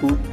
2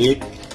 1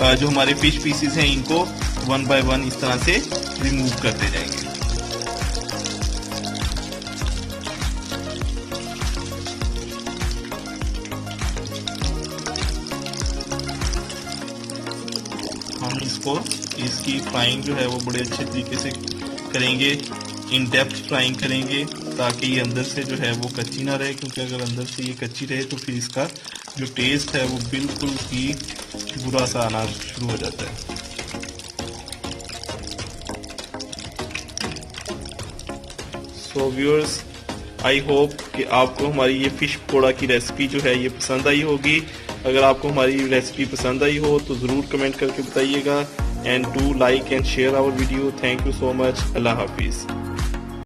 जो हमारे fish pieces हैं इनको 1 बाय 1 इस तरह से रिमूव करते जाएंगे। हम इसकी फ्राइंग जो है वो बड़े अच्छे तरीके से करेंगे, इन डेप्थ फ्राइंग करेंगे ताकि ये अंदर से जो है वो कच्ची ना रहे, क्योंकि अगर अंदर से ये कच्ची रहे तो फिर इसका जो टेस्ट है वो बिल्कुल ही बुरा सा आना शुरू हो जाता है। सो व्यूअर्स, आई होप कि आपको हमारी ये फिश पकौड़ा की रेसिपी जो है ये पसंद आई होगी। अगर आपको हमारी रेसिपी पसंद आई हो तो ज़रूर कमेंट करके बताइएगा, and do like and share our video. Thank you so much. Allah हाफिज़।